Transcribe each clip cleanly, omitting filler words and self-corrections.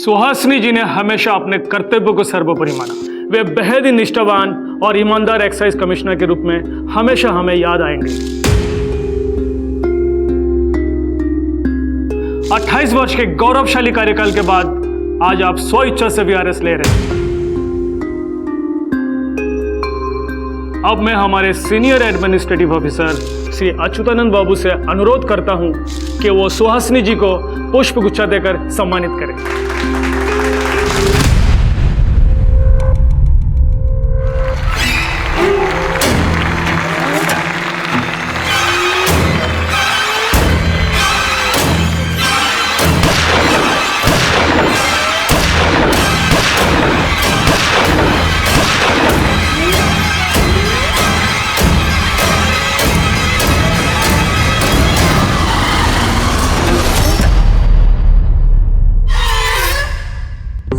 सुहासिनी जी ने हमेशा अपने कर्तव्य को सर्वोपरि माना। वे बेहद ही निष्ठावान और ईमानदार एक्साइज कमिश्नर के रूप में हमेशा हमें याद आएंगे। 28 वर्ष के गौरवशाली कार्यकाल के बाद आज आप स्व इच्छा से वीआरएस ले रहे हैं। अब मैं हमारे senior administrative officer Shri Achyutanand Babu से अनुरोध करता हूं कि वो सुहासिनी जी को पुष्प गुच्छा देकर सम्मानित करें।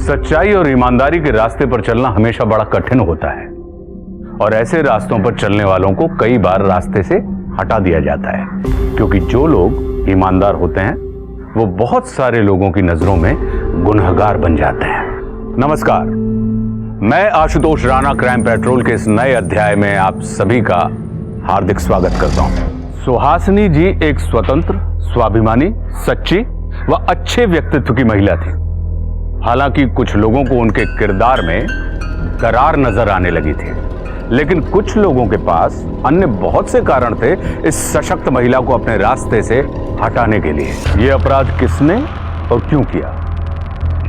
सच्चाई और ईमानदारी के रास्ते पर चलना हमेशा बड़ा कठिन होता है और ऐसे रास्तों पर चलने वालों को कई बार रास्ते से हटा दिया जाता है, क्योंकि जो लोग ईमानदार होते हैं वो बहुत सारे लोगों की नजरों में गुनहगार बन जाते हैं। नमस्कार, मैं आशुतोष राणा क्राइम पेट्रोल के इस नए अध्याय में आप सभी का हार्दिक स्वागत करता हूं। सुहासिनी जी एक स्वतंत्र, स्वाभिमानी, सच्ची व अच्छे व्यक्तित्व की महिला थी। हालांकि कुछ लोगों को उनके किरदार में दरार नजर आने लगी थी, लेकिन कुछ लोगों के पास अन्य बहुत से कारण थे इस सशक्त महिला को अपने रास्ते से हटाने के लिए। यह अपराध किसने और क्यों किया,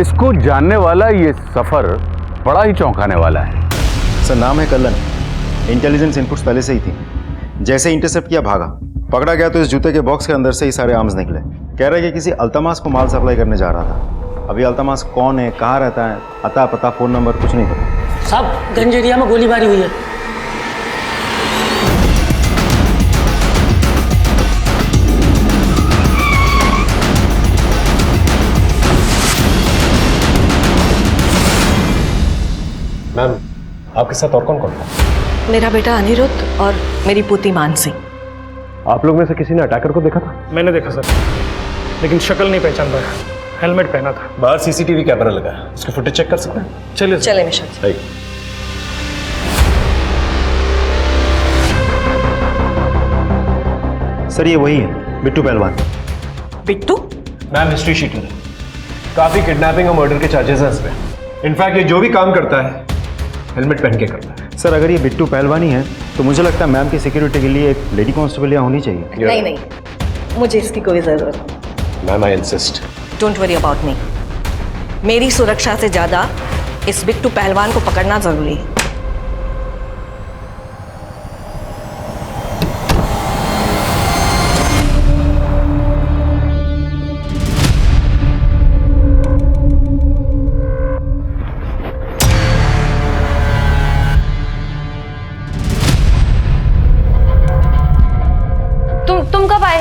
इसको जानने वाला ये सफर बड़ा ही चौंकाने वाला है। सर, नाम है कल्लन। इंटेलिजेंस इनपुट्स पहले से ही थी। जैसे इंटरसेप्ट किया भागा, पकड़ा गया तो इस जूते के बॉक्स के अंदर से ही सारे आर्म्स निकले। कह रहा है कि किसी अल्तमास को माल सप्लाई करने जा रहा था। अभी अल्तमास कौन है, कहाँ रहता है, अता पता, फोन नंबर कुछ नहीं पता। साहब, गंज एरिया में गोलीबारी हुई है। मैम, आपके साथ और कौन कौन था? मेरा बेटा अनिरुद्ध और मेरी पोती मानसी। आप लोग में से किसी ने अटैकर को देखा था? मैंने देखा सर, लेकिन शक्ल नहीं पहचान पाया। हेलमेट पहना था। बाहर सीसीटीवी कैमरा लगा है, उसकी फुटेज चेक कर सकते हैं? चलिए चले मिशन। सर, ये वही है, बिट्टू पहलवान। बिट्टू? मैम, हिस्ट्री शीट है, काफी किडनैपिंग और मर्डर के चार्जेस हैं इस पे। इनफैक्ट ये जो भी काम करता है हेलमेट पहन के करता है। सर, अगर ये बिट्टू पहलवान ही है तो मुझे लगता है मैम की सिक्योरिटी के लिए एक लेडी कांस्टेबल यहाँ होनी चाहिए। नहीं नहीं, मुझे इसकी कोई जरूरत नहीं। Ma'am, I insist. Don't worry about me. मेरी सुरक्षा से ज्यादा इस बिट्टू पहलवान को पकड़ना जरूरी है। तुम कब आए?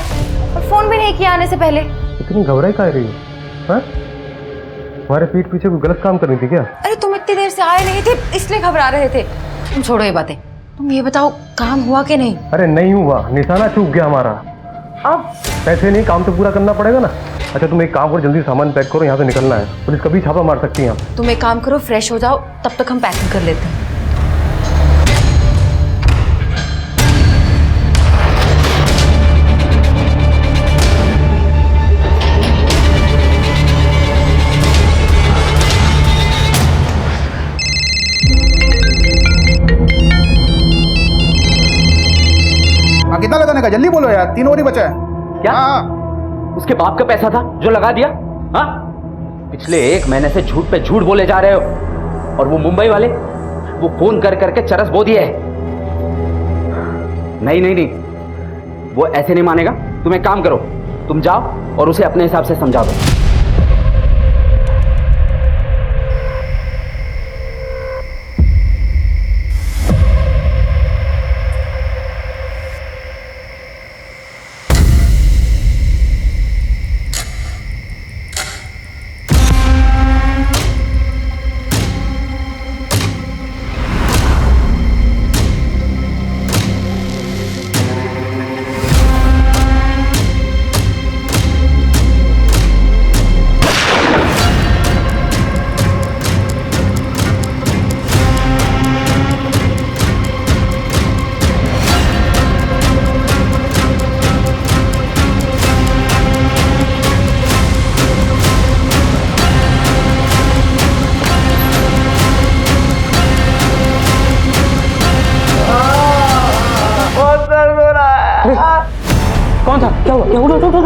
और फोन भी नहीं किया आने से पहले। इतनी घबराई काहे रही है? हाँ? हमारे पीठ पीछे कोई गलत काम करनी थी क्या? अरे तुम इतनी देर से आए नहीं थे, इसलिए घबरा रहे थे। तुम छोड़ो ये बातें, तुम ये बताओ काम हुआ कि नहीं? अरे नहीं हुआ, निशाना चूक गया हमारा। अब पैसे नहीं, काम तो पूरा करना पड़ेगा ना। अच्छा, तुम एक काम करो, जल्दी सामान पैक करो, यहाँ से निकलना है। पुलिस कभी छापा मार सकती है। तुम एक काम करो, फ्रेश हो जाओ, तब तक हम पैकिंग कर लेते हैं। कितना लगाने का, जल्दी बोलो यार, 3 और ही बचा है। क्या? उसके बाप का पैसा था जो लगा दिया? हाँ, पिछले 1 महीने से झूठ पे झूठ बोले जा रहे हो। और वो मुंबई वाले, वो फोन कर करके चरस बो दिए है। नहीं नहीं नहीं, वो ऐसे नहीं मानेगा। तुम एक काम करो, तुम जाओ और उसे अपने हिसाब से समझा दो। कौन था? क्या हुआ? क्या हुआ? उठो।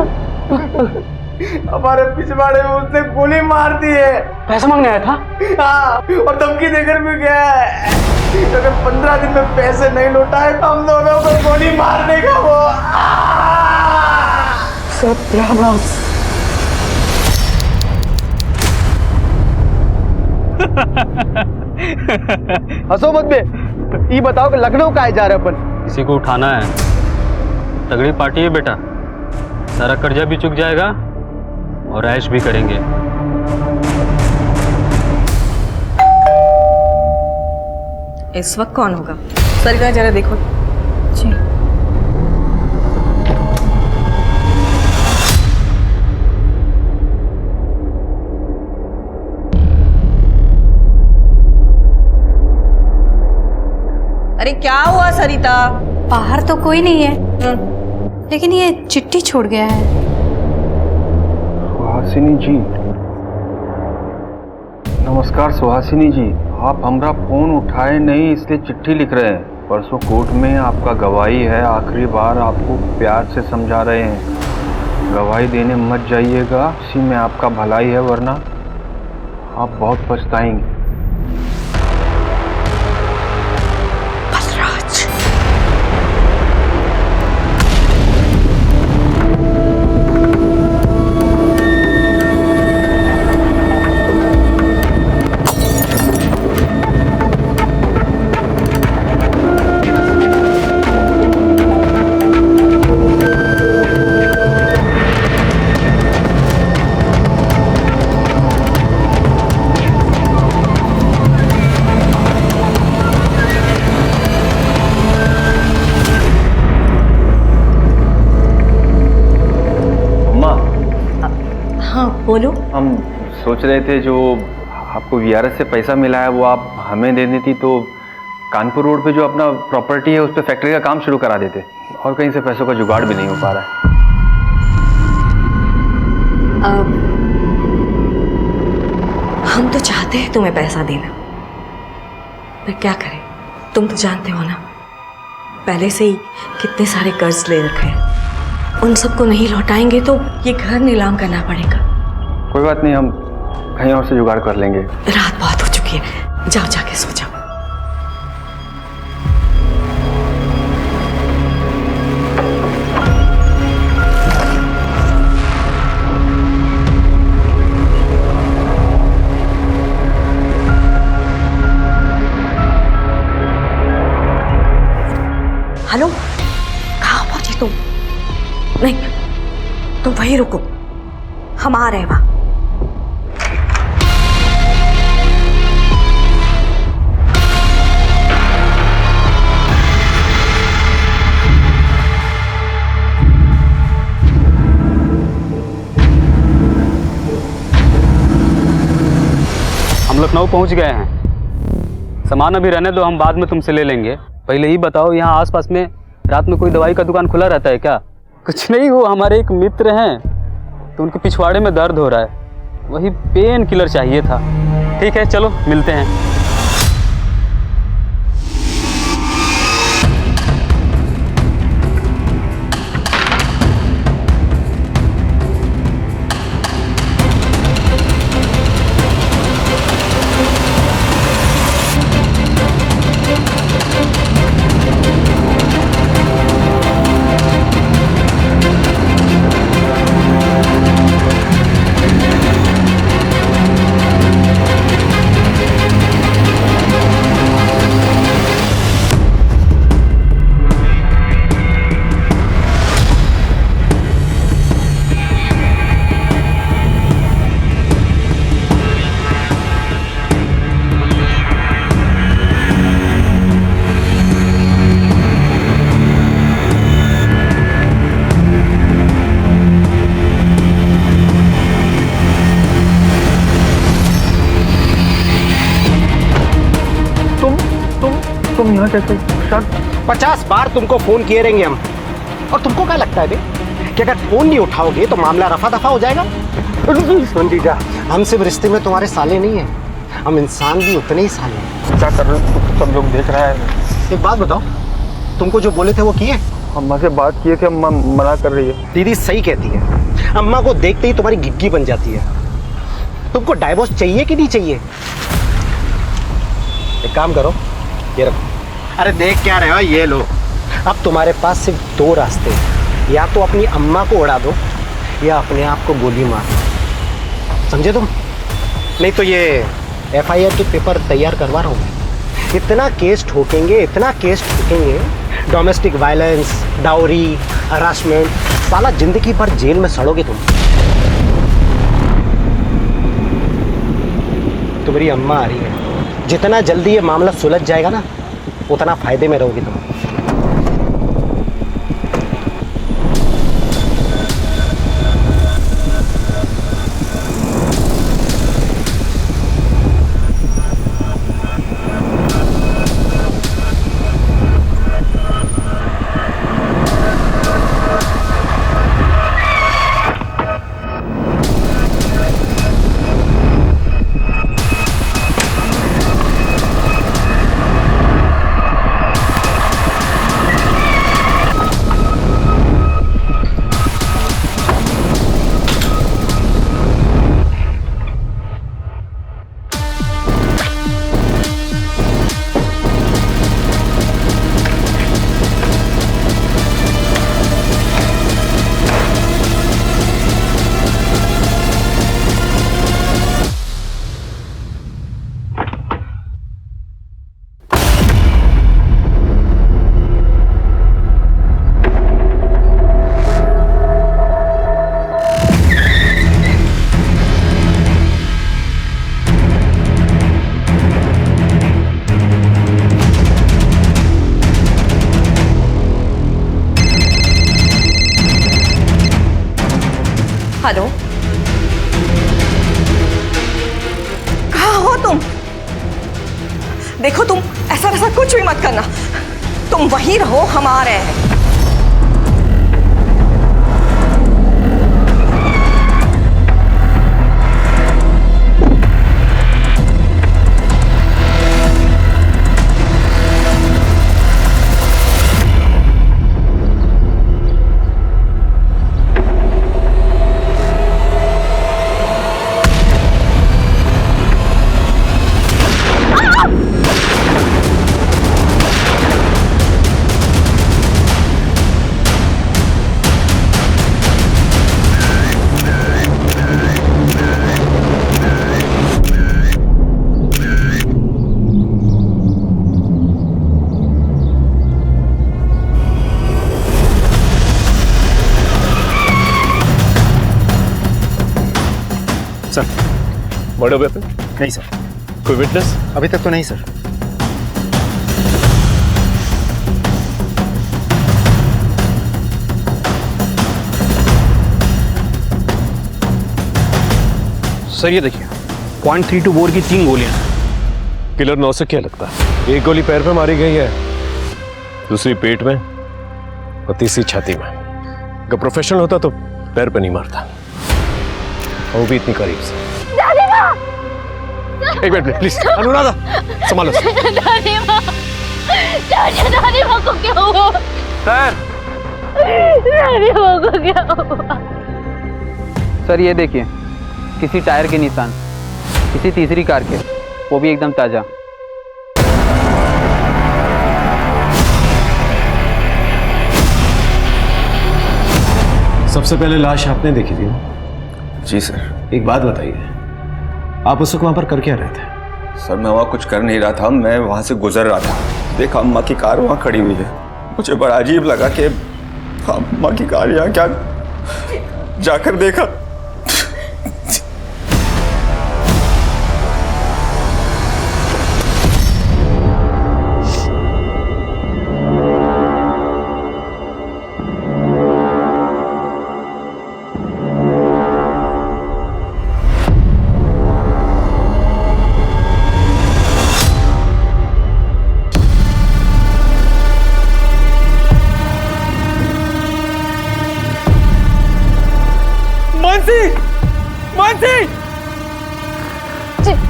हमारे पिछवाड़े में उसने गोली मार दी है। पैसा मांगने आया था? हाँ, और धमकी देकर भी गया है, अगर 15 दिन में पैसे नहीं लौटाए हम दोनों को गोली मार देगा वो। सत्यानाश। हंसो मत बे, ये बताओ कि लखनऊ काहे जा रहे अपन? किसी को उठाना है। तगड़ी पार्टी है बेटा, सारा कर्जा भी चुक जाएगा और ऐश भी करेंगे। इस वक्त कौन होगा? सरकार जरा देखो। जी। अरे क्या हुआ सरिता? बाहर तो कोई नहीं है, लेकिन ये चिट्ठी छोड़ गया है। सुहासिनी जी, नमस्कार सुहासिनी जी। आप हमारा फोन उठाए नहीं इसलिए चिट्ठी लिख रहे हैं। परसों कोर्ट में आपका गवाही है, आखिरी बार आपको प्यार से समझा रहे हैं, गवाही देने मत जाइएगा, इसी में आपका भलाई है, वरना आप बहुत पछताएंगे। बोलो। हम सोच रहे थे जो आपको वीआरएस से पैसा मिला है वो आप हमें दे देती तो कानपुर रोड पे जो अपना प्रॉपर्टी है उस पर फैक्ट्री का काम शुरू करा देते, और कहीं से पैसों का जुगाड़ भी नहीं हो पा रहा है। हम तो चाहते हैं तुम्हें पैसा देना, पर क्या करें, तुम तो जानते हो ना पहले से ही कितने सारे कर्ज ले रखे हैं, उन सबको नहीं लौटाएंगे तो ये घर नीलाम करना पड़ेगा। कोई बात नहीं, हम कहीं और से जुगाड़ कर लेंगे। रात बहुत हो चुकी है, जाओ जाके सो जाओ। हेलो, कहाँ पहुंची तुम? नहीं, तुम वहीं रुको, हम आ रहे हैं वहां। हम लखनऊ पहुंच गए हैं। सामान अभी रहने दो, हम बाद में तुमसे ले लेंगे। पहले ही बताओ, यहाँ आसपास में रात में कोई दवाई का दुकान खुला रहता है क्या? कुछ नहीं, वो हमारे एक मित्र हैं तो उनके पिछवाड़े में दर्द हो रहा है, वही पेन किलर चाहिए था। ठीक है, चलो मिलते हैं। तुम यहाँ कैसे? 50 बार तुमको फोन किए रहेंगे हम, और तुमको क्या लगता है बे कि अगर फोन नहीं उठाओगे तो मामला रफा दफा हो जाएगा? सुन जीजा, हम सिर्फ रिश्ते में तुम्हारे साले नहीं हैं, हम इंसान भी उतने ही साले हैं। क्या कर रहे हो? सब लोग देख रहा है। एक बात बताओ, तुमको जो बोले थे वो किए? अम्मा से बात किए थे, अम्मा मना कर रही है। दीदी सही कहती है, अम्मा को देखते ही तुम्हारी घिग्गी बन जाती है। तुमको डाइवोर्स चाहिए कि नहीं चाहिए? एक काम करो, ये रखो। अरे देख क्या रहे हो, ये लो। अब तुम्हारे पास सिर्फ दो रास्ते हैं, या तो अपनी अम्मा को उड़ा दो या अपने आप को गोली मार दो, समझे तुम? नहीं तो ये FIR के पेपर तैयार करवा रहा हूँ मैं। इतना केस ठोकेंगे, इतना केस ठोकेंगे, डोमेस्टिक वायलेंस, डाउरी, हरासमेंट, साला जिंदगी भर जेल में सड़ोगे तुम। तुम्हारी अम्मा आ रही है, जितना जल्दी ये मामला सुलझ जाएगा ना, उतना फायदे में रहोगे तुम। हेलो, कहाँ हो तुम? देखो तुम ऐसा वैसा कुछ भी मत करना, तुम वहीं रहो, हम आ रहे हैं। Sir, murder weapon? नहीं सर। कोई विटनेस? अभी तक तो नहीं सर। सर ये देखिए, .32 बोर की 3 गोलियां। किलर 9 से क्या लगता है? एक गोली पैर पे मारी गई है, दूसरी पेट में और तीसरी छाती में। अगर प्रोफेशनल होता तो पैर पे नहीं मारता, वो भी इतनी करीब से। एक मिनट प्लीज, अनुराधा संभालो। दादी माँ को क्या हुआ? सर, दादी माँ को क्या हुआ? सर ये देखिए, किसी टायर के निशान, किसी तीसरी कार के, वो भी एकदम ताजा। सबसे पहले लाश आपने देखी थी ना? जी सर। एक बात बताइए, आप उस वक्त वहां पर कर क्या रहे थे? सर मैं वहाँ कुछ कर नहीं रहा था, मैं वहाँ से गुजर रहा था, देखा अम्मा की कार वहाँ खड़ी हुई है, मुझे बड़ा अजीब लगा कि अम्मा की कार यहाँ क्या, जाकर देखा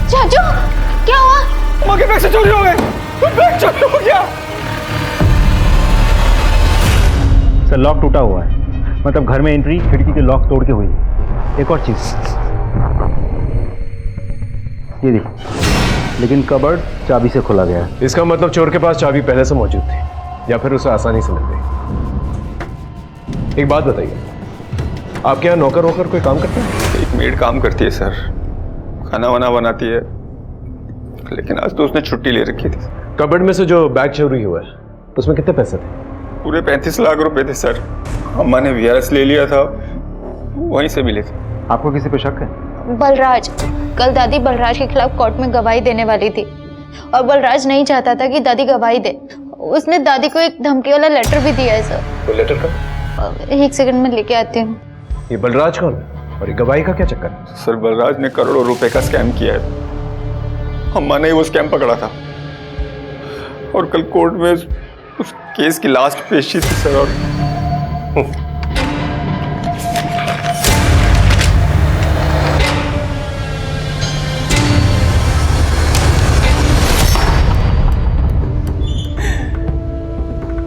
चाचू क्या हुआ? माँ के बैग से चोरी हो गए, बैग चोरी हो गया। सर लॉक टूटा हुआ है, मतलब घर में एंट्री खिड़की के लॉक तोड़ के हुई है। एक और चीज ये देखिए, लेकिन कबर्ड चाबी से खोला गया है। इसका मतलब चोर के पास चाबी पहले से मौजूद थी या फिर उसे आसानी से मिल गई। एक बात बताइए, आपके यहाँ नौकर वोकर कोई काम करता है? एक मेड काम करती है सर, खाना वाना बनाती है, लेकिन आज तो उसने छुट्टी ले रखी थी। कबर्ड में से जो बैग चोरी हुआ है उसमें कितने पैसे थे? पूरे 35 लाख रुपए थे सर। अम्मा ने वीआरएस ले लिया था, वहीं से मिले थे। आपको किसी पे शक है? बलराज, कल दादी बलराज के खिलाफ कोर्ट में गवाही देने वाली थी और बलराज नहीं चाहता था कि दादी गवाही दे। उसने दादी को एक धमकी वाला लेटर भी दिया है सर। तो लेटर का? एक सेकंड में लेके आती हूँ। ये बलराज कौन है और ये गवाही का क्या चक्कर? सर बलराज ने करोड़ों रुपए का स्कैम किया है। अम्मा ने वो स्कैम पकड़ा था और कल कोर्ट में उस केस की लास्ट पेशी थी सर। और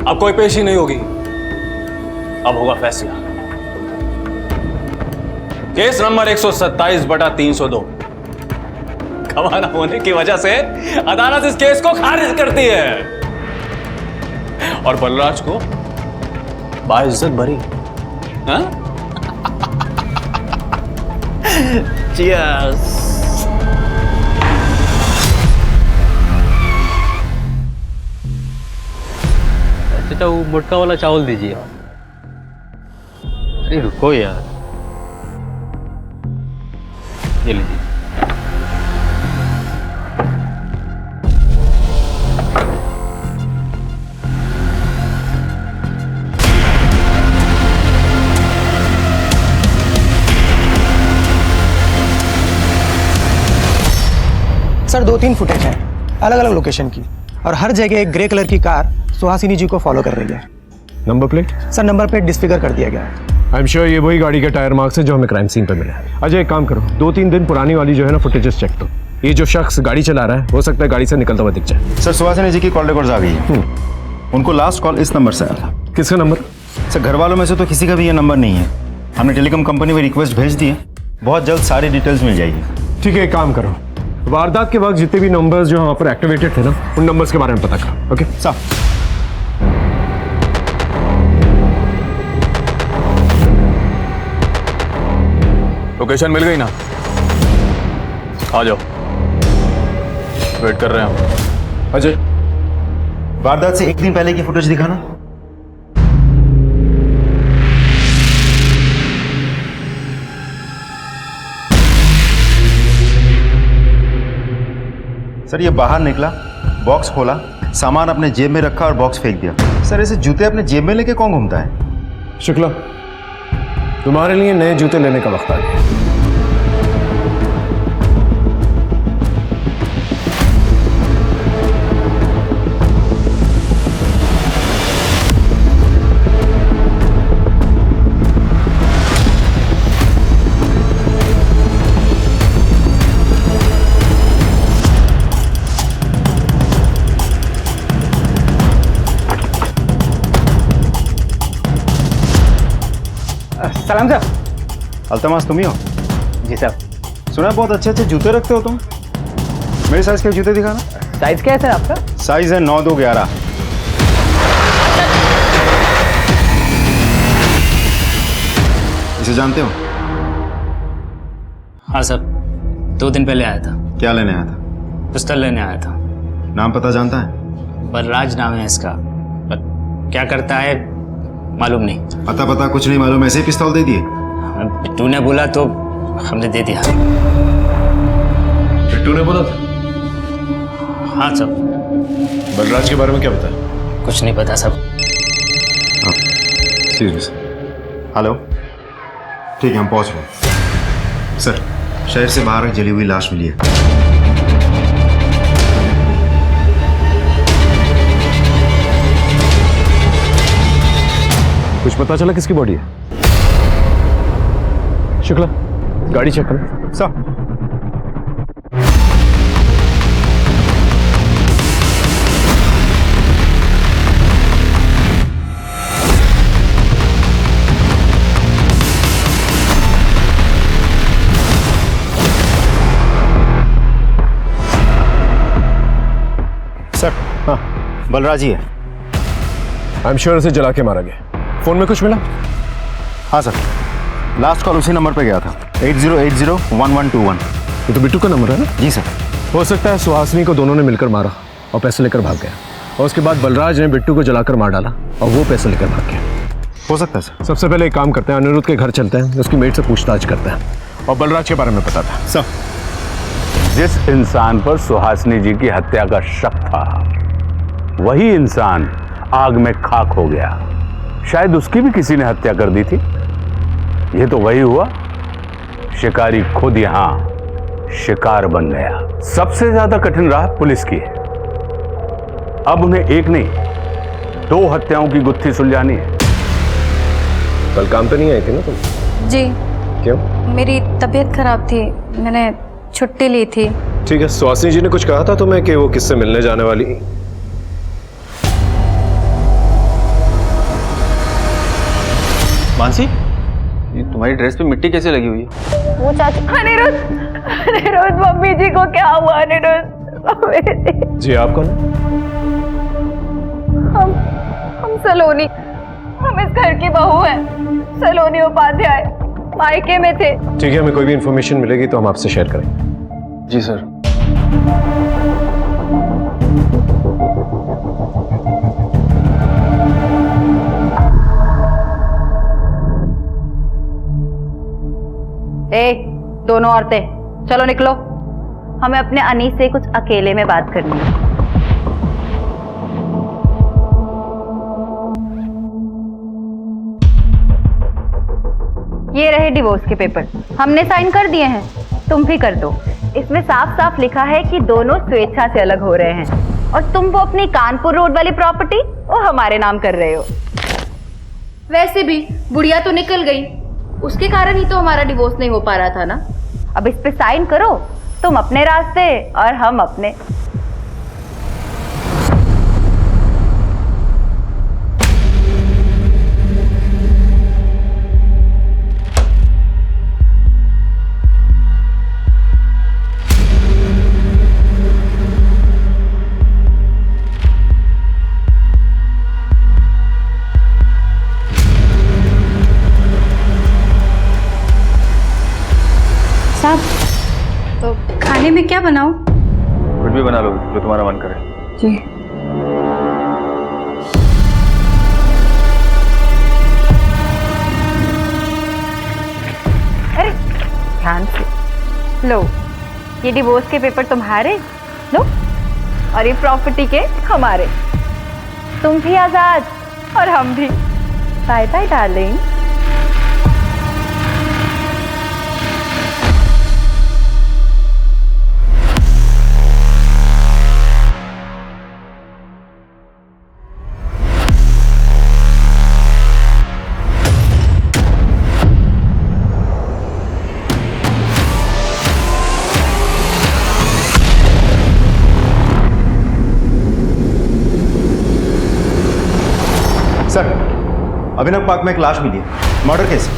अब कोई पेशी नहीं होगी, अब होगा फैसला। केस नंबर 127/302 गवाह न होने की वजह से अदालत इस केस को खारिज करती है और बलराज को बाइज्जत भरी। हाँ? Cheers. चाचा वो मोटका वाला चावल दीजिए। अरे रुको यार, ये लीजिए। सर 2-3 फुटेज है अलग अलग लोकेशन की और हर जगह एक ग्रे कलर की कार सुहासिनी जी को फॉलो कर रही है। Number plate? Sir number plate disfigure कर दिया गया है। आई एम श्योर ये वही गाड़ी के टायर मार्क्स है जो हमें क्राइम सीन पे मिले हैं। अजय एक काम करो, 2-3 दिन पुरानी वाली जो है ना फुटेजेस चेक करो। ये जो शख्स गाड़ी चला रहा है हो सकता है गाड़ी से निकलता हुआ दिख जाए। सर सुहासिनी जी की कॉल रिकॉर्ड्स आ गई है। उनको लास्ट कॉल इस नंबर से आया था। किसका नंबर? सर घर वालों में से तो किसी का भी ये नंबर नहीं है। हमने टेलीकॉम कंपनी में रिक्वेस्ट भेज दी है, बहुत जल्द सारी डिटेल्स मिल जाएगी। ठीक है, एक काम करो, वारदात के वक्त जितने भी नंबर्स जो वहाँ पर एक्टिवेटेड थे ना उन नंबर्स के बारे में पता करो। ओके साहब। लोकेशन मिल गई ना? आ जाओ, वेट कर रहे हैं हम। अजय वारदात से एक दिन पहले की फुटेज दिखाना। सर ये बाहर निकला, बॉक्स खोला, सामान अपने जेब में रखा और बॉक्स फेंक दिया। सर ऐसे जूते अपने जेब में लेके कौन घूमता है? शुक्ला, तुम्हारे लिए नए जूते लेने का वक्त आ गया। सलाम सर। अल्तमास तुम ही हो? जी सर। सुना बहुत अच्छे अच्छे जूते रखते हो तुम। मेरे साइज के जूते दिखाना। साइज क्या है सर आपका? साइज है 9-2-11। इसे जानते हो? हाँ सर, 2 दिन पहले आया था। क्या लेने आया था? पिस्तौल लेने आया था। नाम पता जानता है? बलराज नाम है इसका, पर क्या करता है मालूम नहीं। अता पता कुछ नहीं मालूम, ऐसे ही पिस्तौल दे दिए? बिट्टू ने बोला तो हमने दे दिया। बिट्टू ने बोला था? हाँ सर। बलराज के बारे में क्या पता है? कुछ नहीं पता सब। सीरियस? हेलो, ठीक है हम पहुंच रहे हैं। सर शहर से बाहर एक जली हुई लाश मिली है। कुछ पता चला किसकी बॉडी है? शुक्ला, गाड़ी चेक करो। सर बलराज ही है। आई एम श्योर उसे जला के मारा गया। फोन में कुछ मिला? हाँ सर, लास्ट कॉल उसी नंबर पे गया था, 80801121। ये तो बिट्टू का नंबर है ना? जी सर। हो सकता है सुहासिनी को दोनों ने मिलकर मारा और पैसे लेकर भाग गया, और उसके बाद बलराज ने बिट्टू को जलाकर मार डाला और वो पैसे लेकर भाग गया। हो सकता है सर। सबसे पहले एक काम करते हैं, अनिरुद्ध के घर चलते हैं, उसकी मेड से पूछताछ करते हैं और बलराज के बारे में बताते हैं। सर, जिस इंसान पर सुहासिनी जी की हत्या का शक था, वही इंसान आग में खाक हो गया। शायद उसकी भी किसी ने हत्या कर दी थी। यह तो वही हुआ, शिकारी खुद यहां शिकार बन गया। सबसे ज्यादा कठिन राह पुलिस की है। अब उन्हें एक नहीं 2 हत्याओं की गुत्थी सुलझानी है। कल काम पे नहीं आई थी ना तुम? जी। क्यों? मेरी तबीयत खराब थी, मैंने छुट्टी ली थी। ठीक है, सुहासिनी जी ने कुछ कहा था तुम्हें कि वो किससे मिलने जाने वाली? मानसी, ये तुम्हारी ड्रेस पे मिट्टी कैसे लगी हुई है? वो चाची। अनिरुद्ध, मम्मी जी को क्या हुआ? अनिरुद्ध जी, आप कौन? हम सलोनी, हम इस घर की बहू हैं। सलोनी उपाध्याय, मायके में थे। ठीक है, हमें कोई भी इंफॉर्मेशन मिलेगी तो हम आपसे शेयर करेंगे। जी सर। दोनों औरतें चलो निकलो, हमें अपने अनीस से कुछ अकेले में बात करनी है। ये रहे डिवोर्स के पेपर, हमने साइन कर दिए हैं, तुम भी कर दो। इसमें साफ साफ लिखा है कि दोनों स्वेच्छा से अलग हो रहे हैं और तुम वो अपनी कानपुर रोड वाली प्रॉपर्टी वो हमारे नाम कर रहे हो। वैसे भी बुढ़िया तो निकल गई, उसके कारण ही तो हमारा डिवोर्स नहीं हो पा रहा था ना। अब इस पे साइन करो, तुम अपने रास्ते और हम अपने। तो खाने में क्या बनाऊं? कुछ भी बना लो जो तुम्हारा मन करे। जी। अरे ध्यान से लो, ये डिवोर्स के पेपर तुम्हारे, लो, और ये प्रॉपर्टी के हमारे। तुम भी आजाद और हम भी। Bye bye darling. Sir, Abhinav park में एक लाश मिली है, मर्डर केस।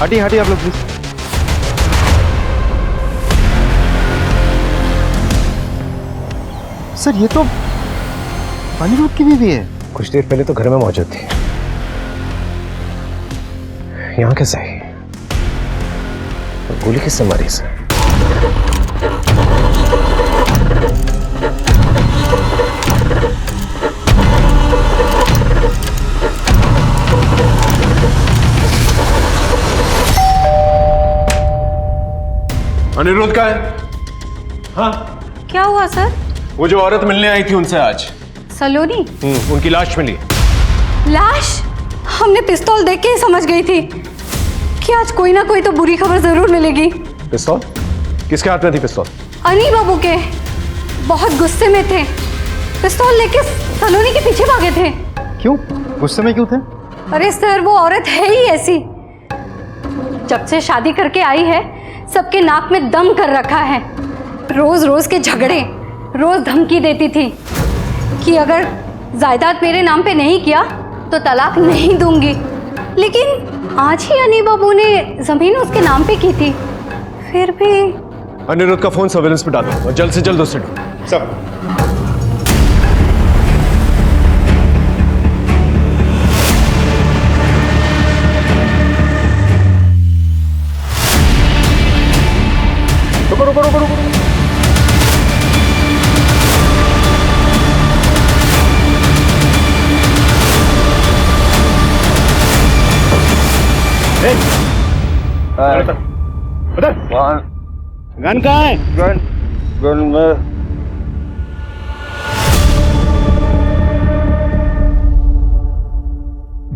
हटिए हटिए आप लोग प्लीज। सर, ये तो अनिरुद्ध की बीवी है। कुछ देर पहले तो घर में मौजूद थी, यहाँ कैसे आई? गोली किससे मारी इसे? अनिरुद्ध का है? हाँ। क्या हुआ सर? वो जो औरत मिलने आई थी उनसे आज सलोनी? उनकी लाश मिली। लाश? हमने पिस्तौल देख के ही समझ गई थी कि आज कोई ना कोई तो बुरी खबर जरूर मिलेगी। पिस्तौल? किसके हाथ में थी पिस्तौल? अनी बाबू के। बहुत गुस्से में थे, पिस्तौल लेके सलोनी के पीछे भागे थे। क्यों? गुस्से में क्यों थे? अरे सर, वो औरत है ही ऐसी। जब से शादी करके आई है, सबके नाक में दम कर रखा है। रोज रोज के झगड़े, रोज धमकी देती थी कि अगर जायदाद मेरे नाम पे नहीं किया तो तलाक नहीं दूंगी। लेकिन आज ही अनी बाबू ने जमीन उसके नाम पे की थी, फिर भी। अनिरुद्ध का फोन सर्वेलेंस पे डालो और जल्द से जल्द उससे ढूंढो। सब रुको रुको रुको रुको। गन कहाँ है? गन में।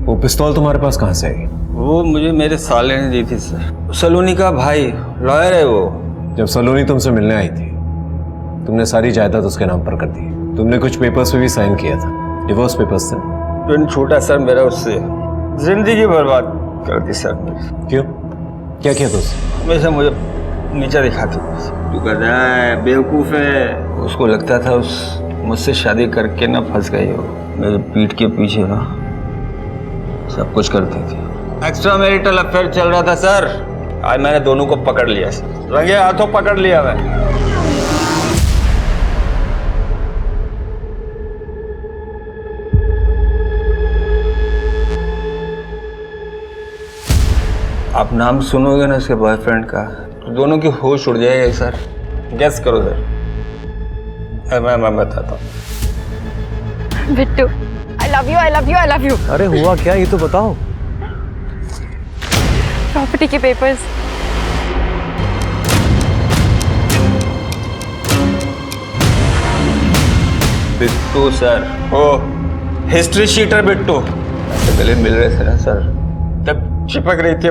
वो पिस्तौल तुम्हारे पास कहाँ से आई? वो मुझे मेरे साले ने दी थी सर। सलोनी का भाई लॉयर है वो। जब सलोनी तुमसे मिलने आई थी तुमने सारी जायदाद उसके नाम पर कर दी। तुमने कुछ पेपर्स पे भी साइन किया था, डिवोर्स पेपर्स थे। पिन छूटा सर मेरा, उससे जिंदगी बर्बाद कर दी सर। क्यों, क्या किया था उसने? हमेशा मुझे नीचा दिखाती। तू गधा है, बेवकूफ़ है। उसको लगता था उस मुझसे शादी करके ना फंस गई हो। मेरे पीठ के पीछे ना सब कुछ करती थी। एक्स्ट्रा मैरिटल अफेयर चल रहा था सर। आज मैंने दोनों को पकड़ लिया सर, रंगे हाथों पकड़ लिया मैं। आप नाम सुनोगे ना उसके बॉयफ्रेंड का तो दोनों की होश उड़ जाएगी सर। गेस करो सर। मैं बताता हूँ। Bittu, I love you, I love you, I love you। अरे हुआ क्या ये तो बताओ। प्रॉपर्टी के पेपर्स। बिट्टू सर, ओ हिस्ट्री शीटर बिट्टू ऐसे गले मिल रहे थे ना सर, तब चिपक रही थी।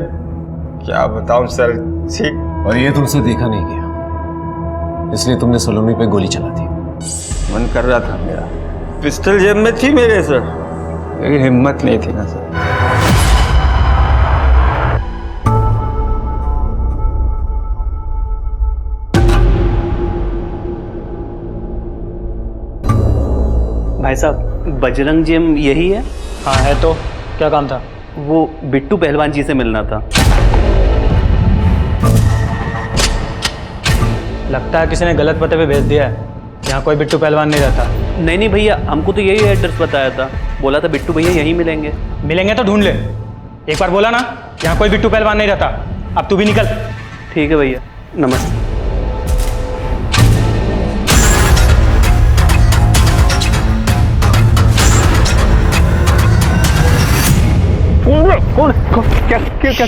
क्या बताऊं सर। ठीक। और ये तुमसे देखा नहीं गया इसलिए तुमने सलोनी पे गोली चला दी। मन कर रहा था मेरा, पिस्टल जेब में थी मेरे सर, लेकिन हिम्मत नहीं थी ना सर। भाई साहब, बजरंग जिम यही है? हाँ है। तो क्या काम था? वो बिट्टू पहलवान जी से मिलना था। लगता है किसी ने गलत पते पे भेज दिया है। यहाँ कोई बिट्टू पहलवान नहीं रहता। नहीं नहीं भैया, हमको तो यही एड्रेस बताया था। बोला था बिट्टू भैया यहीं मिलेंगे। मिलेंगे तो ढूंढ ले। एक बार बोला ना यहाँ कोई बिट्टू पहलवान नहीं रहता। अब तू भी निकल। ठीक है भैया, नमस्ते। कौन क्या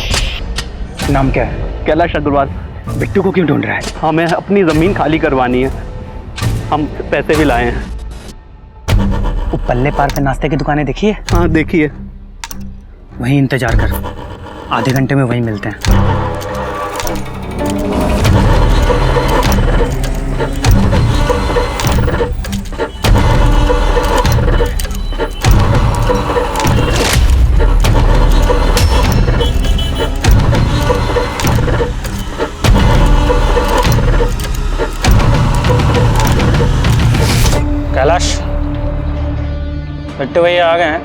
नाम क्या है? कैलाश अग्रवाल। बिट्टू को क्यों ढूंढ रहा है? हमें अपनी जमीन खाली करवानी है, हम पैसे भी लाए हैं। वो पल्ले पार पे नाश्ते की दुकानें देखी है? हाँ देखिए। वहीं इंतजार कर, आधे घंटे में वहीं मिलते हैं। कैलाश, बिट्टू भैया आ गए हैं।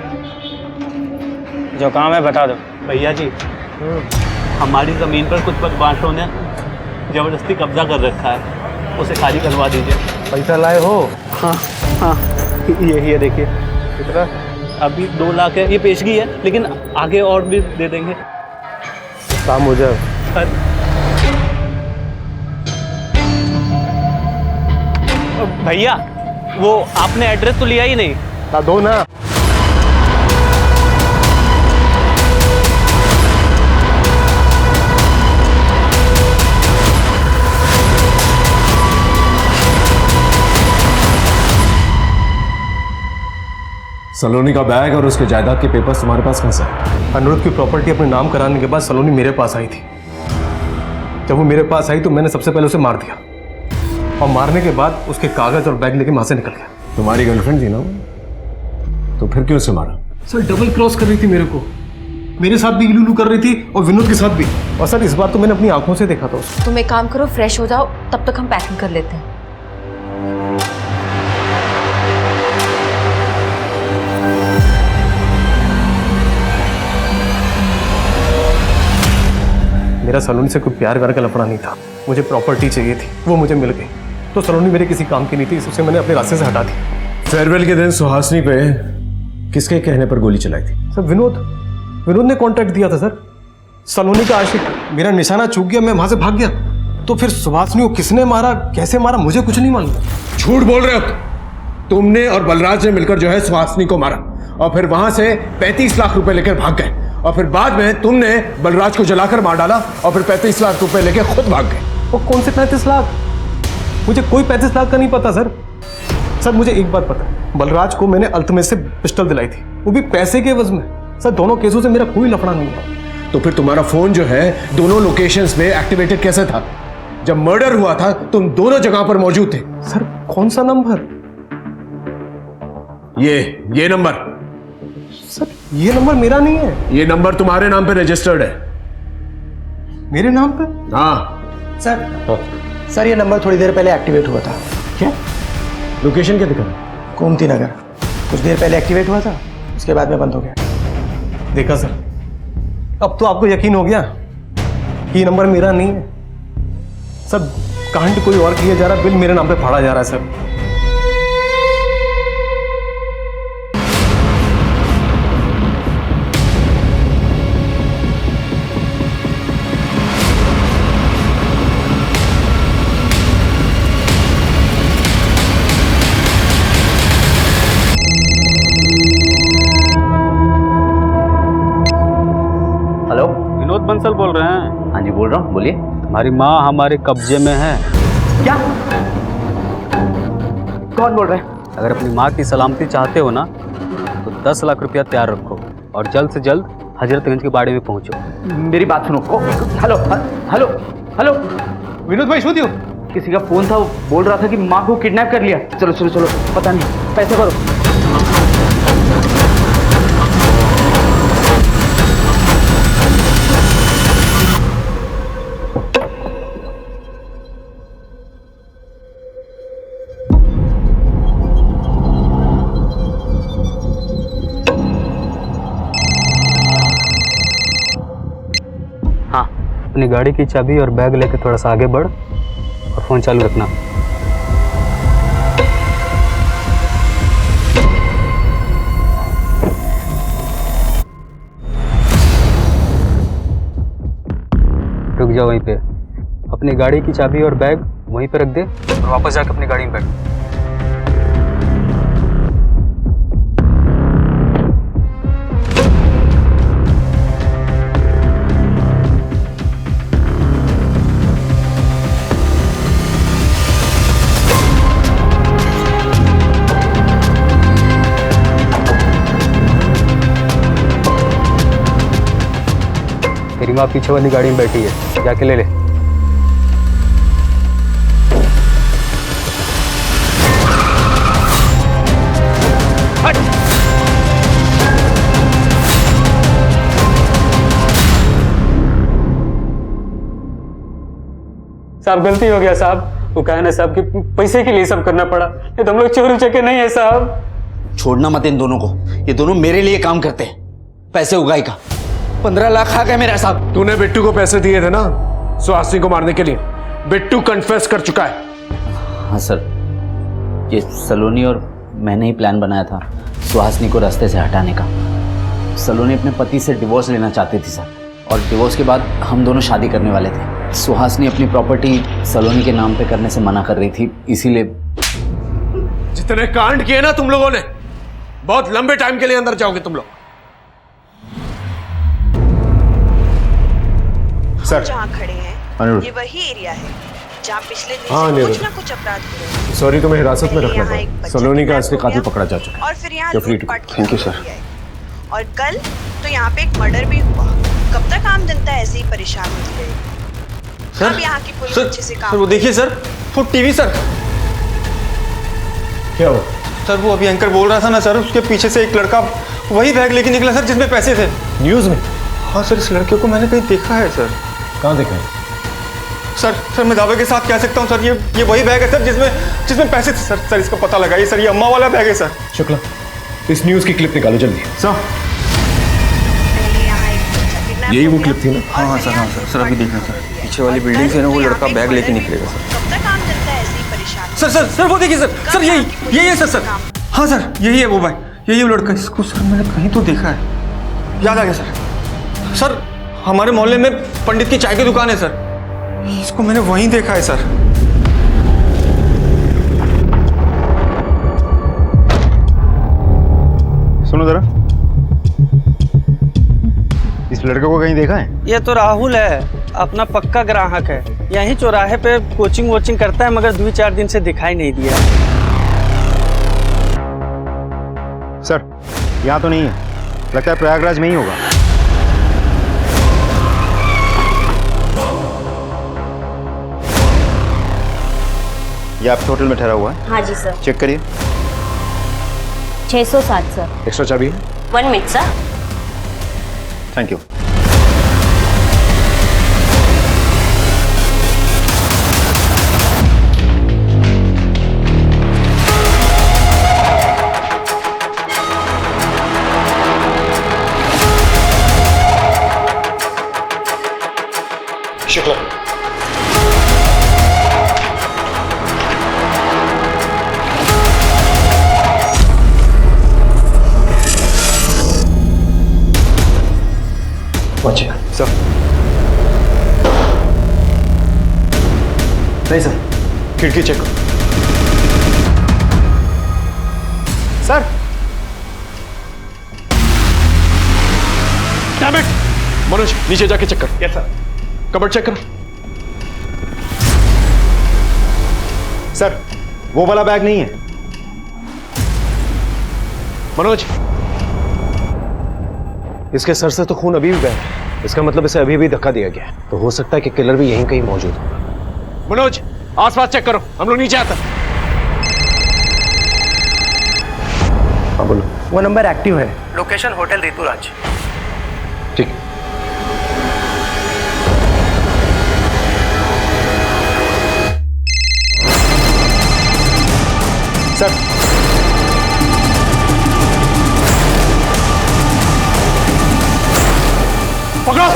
जो काम है बता दो। भैया जी, हमारी ज़मीन पर कुछ बदमाशों ने ज़बरदस्ती कब्जा कर रखा है, उसे खाली करवा दीजिए। पैसा लाए हो? हाँ हाँ, यही है देखिए। कितना? अभी 2 लाख है, ये पेशगी है, लेकिन आगे और भी दे देंगे। काम हो जाए। भैया, वो आपने एड्रेस तो लिया ही नहीं। ना दो ना। सलोनी का बैग और उसके जायदाद के पेपर्स तुम्हारे पास कहाँ से? अनिरुद्ध की प्रॉपर्टी अपने नाम कराने के बाद सलोनी मेरे पास आई थी। जब वो मेरे पास आई तो मैंने सबसे पहले उसे मार दिया, और मारने के बाद उसके कागज और बैग लेके वहां से निकल गया। तुम्हारी गर्लफ्रेंड थी ना, तो फिर क्यों उसे मारा? सर डबल क्रॉस कर रही थी मेरे को, मेरे साथ भी इलू कर रही थी और विनोद के साथ भी। और सर इस बार तो मैंने अपनी आंखों से देखा था उसको। तुम एक काम करो, फ्रेश हो जाओ, तब तक हम पैकिंग कर लेते हैं। मेरा सलोनी से कोई प्यार व्यार का लफड़ा नहीं था, मुझे प्रॉपर्टी चाहिए थी, वो मुझे मिल गई। तो सलोनी मेरे किसी काम की नहीं थी, इससे मैंने अपने रास्ते से हटा दी। फेयरवेल के दिन सुहासिनी पे किसके कहने पर गोली चलाई थी? सर विनोद ने कॉन्ट्रैक्ट दिया था सर। सलोनी का आशिक मेरा निशाना चूक गया, मैं वहां से भाग गया। तो फिर सुहासिनी को किसने मारा, कैसे मारा, मुझे कुछ नहीं मालूम। झूठ बोल रहे हो तुमने और बलराज ने मिलकर जो है सुहासिनी को मारा और फिर वहां से 35 लाख रुपए लेकर भाग गए और फिर बाद में तुमने बलराज को जलाकर मार डाला और फिर 35 लाख रुपए लेकर खुद भाग गए। और कौन से 35 लाख? मुझे कोई 35 लाख का नहीं पता सर। सर मुझे एक बात पता है, बलराज को मैंने अल्तमेश से पिस्टल दिलाई थी, वो भी पैसे के एवज में। सर दोनों केसों से मेरा कोई लफड़ा नहीं है। तो फिर तुम्हारा फोन जो है दोनों लोकेशंस पे एक्टिवेटेड कैसे था? जब मर्डर हुआ था तुम दोनों जगह पर मौजूद थे। सर कौन सा नंबर? ये नंबर। सर ये नंबर मेरा नहीं है। ये नंबर तुम्हारे नाम पे रजिस्टर्ड है। मेरे नाम पे? हाँ सर ये नंबर थोड़ी देर पहले एक्टिवेट हुआ था। क्या लोकेशन क्या दिखा? गोमती नगर। कुछ देर पहले एक्टिवेट हुआ था, उसके बाद में बंद हो गया। देखा सर, अब तो आपको यकीन हो गया कि ये नंबर मेरा नहीं है। सर कांड कोई और किया जा रहा, बिल मेरे नाम पे फाड़ा जा रहा है सर। हेलो, विनोद बंसल बोल रहे हैं? हाँ जी बोल रहा हूँ, बोलिए। हमारी माँ हमारे कब्जे में है। क्या? कौन बोल रहे हैं? अगर अपनी माँ की सलामती चाहते हो ना तो 10 लाख रुपया तैयार रखो और जल्द से जल्द हजरतगंज के बाड़े में पहुंचो। मेरी बात सुनो। हेलो हेलो हेलो, विनोद भाई शोधियो, किसी का फोन था, वो बोल रहा था कि माँ को किडनैप कर लिया। चलो चलो चलो, पता नहीं, पैसे भरो। हाँ, अपनी गाड़ी की चाबी और बैग लेके थोड़ा सा आगे बढ़ और फोन चालू रखना। रुक जाओ वहीं पे, अपनी गाड़ी की चाबी और बैग वहीं पे रख दे और वापस जाके अपनी गाड़ी में बैठ। तेरी माँ पीछे वाली गाड़ी में बैठी है, जाके ले ले। साहब गलती हो गया साहब, वो कहना साहब कि पैसे के लिए सब करना पड़ा, ये तो हम लोग चोरी चके नहीं है साहब। छोड़ना मत इन दोनों को, ये दोनों मेरे लिए काम करते हैं। पैसे उगाई का 15 लाख आ गए मेरा साहब। तूने बिट्टू को पैसे दिए थे ना सुहासिनी को मारने के लिए? बिट्टू कन्फेस कर चुका है। हाँ सर, ये सलोनी और मैंने ही प्लान बनाया था सुहासिनी को रास्ते से हटाने का। सलोनी अपने पति से डिवोर्स लेना चाहती थी सर, और डिवोर्स के बाद हम दोनों शादी करने वाले थे। सुहासिनी अपनी प्रॉपर्टी सलोनी के नाम पे करने से मना कर रही थी, इसीलिए। जितने कांड किए ना तुम लोगों ने, बहुत लंबे टाइम के लिए अंदर जाओगे तुम लोग। सर जहाँ खड़े हैं ये वही एरिया है जहाँ पिछले दिन से कुछ ना कुछ अपराध हुए। सॉरी, तुम्हें हिरासत में रखना पड़ा। सलोनी का असली कातिल पकड़ा जा चुका है। और फिर यहाँ थैंक यू सर। और कल तो यहाँ पे एक मर्डर भी हुआ। कब तक आम जनता ऐसे ही परेशान होती रहेगी? सर, अब यहाँ की पुलिस सर, अच्छे से सर काम। वो देखिए सर, वो टीवी सर। क्या हुआ? सर वो अभी एंकर बोल रहा था ना सर, उसके पीछे से एक लड़का वही बैग लेके निकला सर जिसमें पैसे थे। न्यूज में? हाँ सर, इस लड़के को मैंने कहीं देखा है सर। कहाँ देखा है? सर मैं दावे के साथ कह सकता हूँ सर, ये वही बैग है सर जिसमें पैसे थे सर। सर इसका पता लगाइए सर, ये अम्मा वाला बैग है सर। शुक्ला, इस न्यूज की क्लिप निकालो जल्दी। पहले यहाँ एक बच्चा किडनैप यही वो क्लिप थी ना? हाँ हाँ सर, सर अभी देखना सर, पीछे वाली बिल्डिंग से ना वो लड़का बैग लेके निकलेगा सर। कब तक काम चलता है ऐसी परेशानी? सर वो देखिए सर यही है सर। हाँ सर यही है वो भाई, यही है वो लड़का। इसको सर मैंने कहीं तो देखा है, याद आ गया सर। सर हमारे मोहल्ले में पंडित की चाय की दुकान है सर, इसको मैंने वहीं देखा है सर। सुनो जरा, इस लड़के को कहीं देखा है? ये तो राहुल है, अपना पक्का ग्राहक है। यहीं चौराहे पे कोचिंग वोचिंग करता है, मगर 2-4 दिन से दिखाई नहीं दिया। सर यहाँ तो नहीं है, लगता है प्रयागराज में ही होगा। ये आपके होटल में ठहरा हुआ है? हाँ जी सर। चेक करिए। 607 सर। एक्स्ट्रा चाबी है? 1 minute sir. Thank you. Shukla, sir नहीं सर, खिड़की चेक करो। Sir damn it! मनोज नीचे जाके चेक कर। Yes sir. कबर्ड चेक कर। सर वो वाला बैग नहीं है। मनोज, इसके सर से तो खून अभी भी बह रहा है, इसका मतलब इसे अभी भी धक्का दिया गया है, तो हो सकता है कि किलर भी यहीं कहीं मौजूद हो। मनोज आसपास चेक करो, हम लोग नीचे आते हैं। हाँ बोलो। वो नंबर एक्टिव है, लोकेशन होटल ऋतुराज। ठीक है। सर पकड़ो।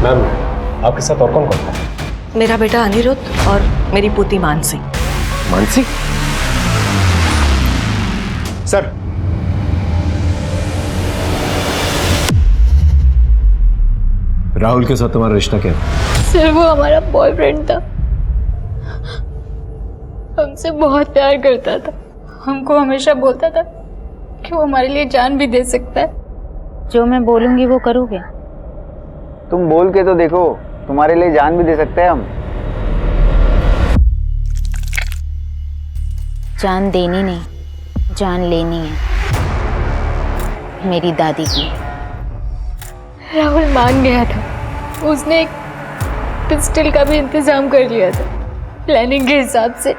मैम, आपके साथ और कौन कौन है? मेरा बेटा अनिरुद्ध और मेरी पुत्री मानसी। मानसी? सर राहुल के साथ तुम्हारा रिश्ता क्या है? सर वो हमारा बॉयफ्रेंड था, हमसे बहुत प्यार करता था, हमको हमेशा बोलता था कि वो हमारे लिए जान भी दे सकता है। जो मैं बोलूंगी वो करोगे? तुम बोल के तो देखो, तुम्हारे लिए जान भी दे सकते हैं हम। जान देनी नहीं, जान लेनी है, मेरी दादी की। राहुल मान गया था, उसने एक पिस्टल का भी इंतजाम कर लिया था। प्लानिंग के हिसाब से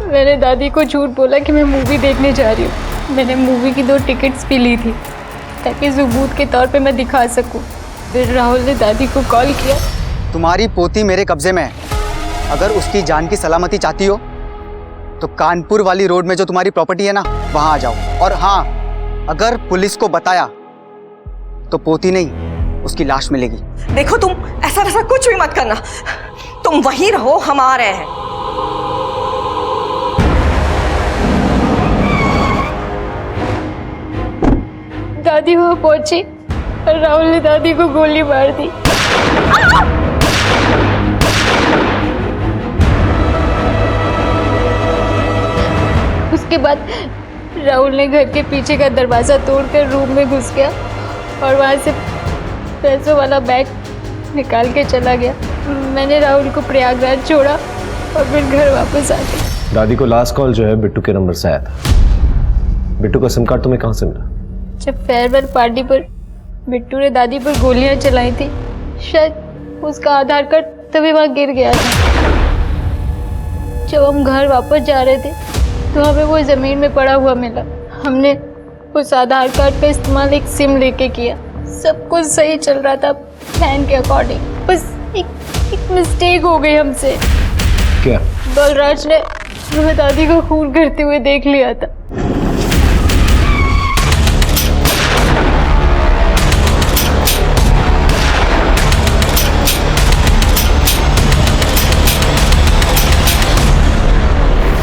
मैंने दादी को झूठ बोला कि मैं मूवी देखने जा रही हूँ। मैंने मूवी की 2 टिकट्स भी ली थी ताकि सबूत के तौर पे मैं दिखा सकूँ। फिर राहुल ने दादी को कॉल किया। तुम्हारी पोती मेरे कब्जे में है, अगर उसकी जान की सलामती चाहती हो तो कानपुर वाली रोड में जो तुम्हारी प्रॉपर्टी है ना, वहां आ जाओ। और हाँ, अगर पुलिस को बताया तो पोती नहीं, उसकी लाश मिलेगी। देखो तुम ऐसा वैसा कुछ भी मत करना, तुम वहीं रहो, हम आ रहे हैं। दादी वहां पहुंची और राहुल ने दादी को गोली मार दी। उसके बाद राहुल ने घर के पीछे का दरवाजा तोड़कर रूम में घुस गया और वहां से पैसों वाला बैग निकाल के चला गया। मैंने राहुल को प्रयागराज छोड़ा और फिर घर वापस आ गई। दादी को लास्ट कॉल जो है बिट्टू के नंबर से आया था। बिट्टू का सिम कार्ड तुम्हें कहाँ से मिला? जब फेयरवेल पार्टी पर बिट्टू ने दादी पर गोलियां चलाई थी, शायद उसका आधार कार्ड तभी वहां गिर गया था। जब हम घर वापस जा रहे थे तो हमें वो ज़मीन में पड़ा हुआ मिला। हमने उस आधार कार्ड का इस्तेमाल एक सिम लेके किया। सब कुछ सही चल रहा था प्लान के अकॉर्डिंग, बस एक मिस्टेक हो गई हमसे। क्या? बलराज ने हमें दादी को खून करते हुए देख लिया था।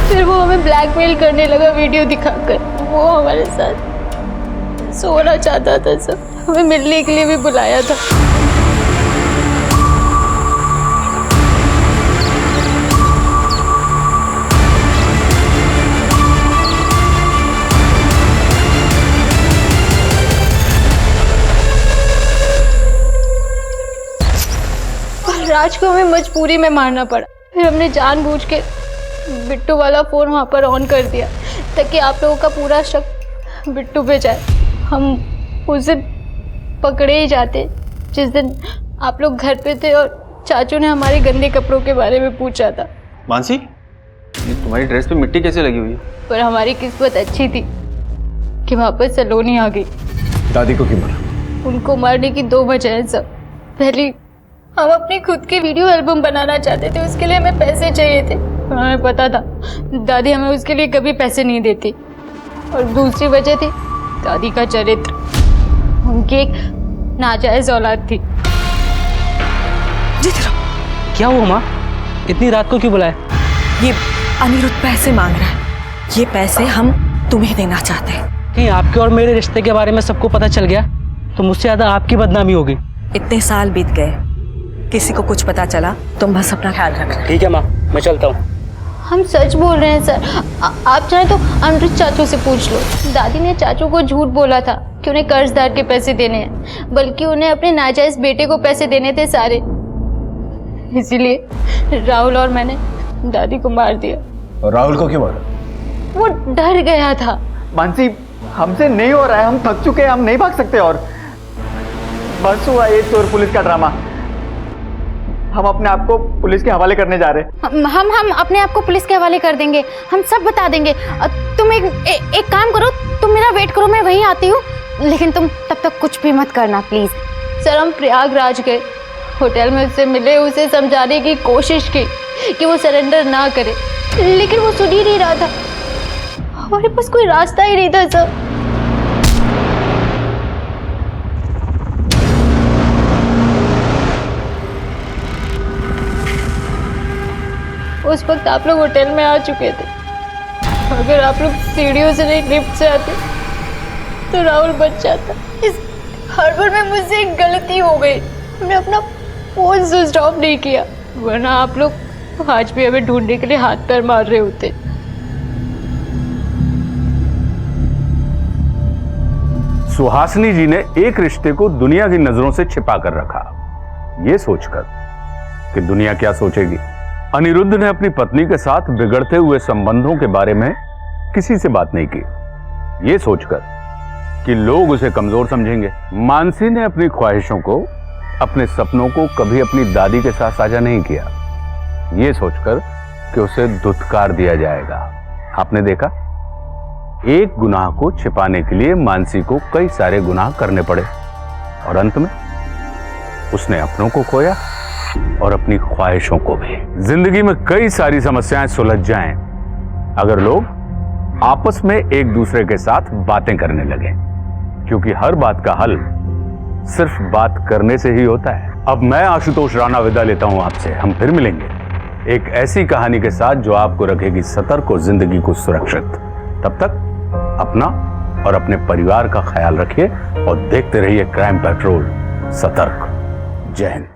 फिर वो हमें ब्लैकमेल करने लगा वीडियो दिखाकर। वो हमारे साथ सोना चाहता था, सब हमें मिलने के लिए भी बुलाया था। राज को हमें मजबूरी में मारना पड़ा। फिर हमने जानबूझ के बिट्टू वाला फ़ोन वहाँ पर ऑन कर दिया ताकि आप लोगों का पूरा शक बिट्टू पे जाए। हम उस दिन पकड़े ही जाते जिस दिन आप लोग घर पे थे और चाचू ने हमारे गंदे कपड़ों के बारे में पूछा था। मानसी, ये तुम्हारी ड्रेस पे मिट्टी कैसे लगी हुई है? पर हमारी किस्मत अच्छी थी कि वहाँ पर सलोनी आ गई। दादी को क्यों मारा? उनको मारने की 2 वजह हैं सब। पहली, हम अपनी खुद की वीडियो एल्बम बनाना चाहते थे, उसके लिए हमें पैसे चाहिए थे। हमें पता था दादी हमें उसके लिए कभी पैसे नहीं देती। और दूसरी वजह थी दादी का चरित्र। उनकी एक नाजायज औलाद थी। क्या हुआ माँ? इतनी रात को क्यों बुलाया? ये अनिरुद्ध पैसे मांग रहा है। ये पैसे हम तुम्हें देना चाहते हैं। कहीं आपके और मेरे रिश्ते के बारे में सबको पता चल गया तो मुझसे ज्यादा आपकी बदनामी होगी। इतने साल बीत गए, किसी को कुछ पता चला, तुम बस अपना ख्याल रखना। ठीक है माँ, मैं चलता हूँ। हम सच बोल रहे हैं सर। आप चाहे तो अनिरुद्ध चाचू से पूछ लो। दादी ने चाचू को झूठ बोला था कि उन्हें कर्जदार के पैसे देने हैं, बल्कि उन्हें अपने नाजायज बेटे को पैसे देने थे सारे। इसीलिए राहुल और मैंने दादी को मार दिया। और राहुल को क्यों मारा? वो डर गया था। मानसी, हमसे नहीं हो रहा है, हम थक चुके हैं, हम नहीं भाग सकते और बस हुआ ये चोर पुलिस का ड्रामा। हम अपने आप को पुलिस के हवाले करने जा रहे हैं। हम अपने आप को पुलिस के हवाले कर देंगे, हम सब बता देंगे। तुम एक काम करो, तुम मेरा वेट करो, मैं वहीं आती हूँ, लेकिन तुम तब तक कुछ भी मत करना प्लीज। सर, हम प्रयागराज गए, होटल में उससे मिले, उसे समझाने की कोशिश की कि वो सरेंडर ना करे, लेकिन वो सुन ही नहीं रहा था। हमारे पास कोई रास्ता ही नहीं था सर। उस वक्त आप लोग होटल में आ चुके थे। अगर आप लोग सीढ़ियों से नहीं लिफ्ट से आते तो राहुल बच जाता। इस हड़बड़ में मुझसे एक गलती हो गई, हमने अपना फोन स्विच ऑफ नहीं किया, वरना आप लोग आज भी हमें ढूंढने के लिए हाथ पैर मार रहे होते। सुहासिनी जी ने एक रिश्ते को दुनिया की नजरों से छिपा कर रखा, ये सोचकर कि दुनिया क्या सोचेगी। अनिरुद्ध ने अपनी पत्नी के साथ बिगड़ते हुए संबंधों के बारे में किसी से बात नहीं की, ये सोचकर कि लोग उसे कमजोर समझेंगे। मानसी ने अपनी ख्वाहिशों को, अपने सपनों को कभी अपनी दादी के साथ साझा नहीं किया, ये सोचकर कि उसे धुतकार दिया जाएगा। आपने देखा, एक गुनाह को छिपाने के लिए मानसी को कई सारे गुनाह करने पड़े और अंत में उसने अपनों को खोया और अपनी ख्वाहिशों को भी। जिंदगी में कई सारी समस्याएं सुलझ जाएं अगर लोग आपस में एक दूसरे के साथ बातें करने लगे, क्योंकि हर बात का हल सिर्फ बात करने से ही होता है। अब मैं आशुतोष राणा विदा लेता हूं आपसे। हम फिर मिलेंगे एक ऐसी कहानी के साथ जो आपको रखेगी सतर्क और जिंदगी को सुरक्षित। तब तक अपना और अपने परिवार का ख्याल रखिए और देखते रहिए क्राइम पेट्रोल। सतर्क। जय हिंद।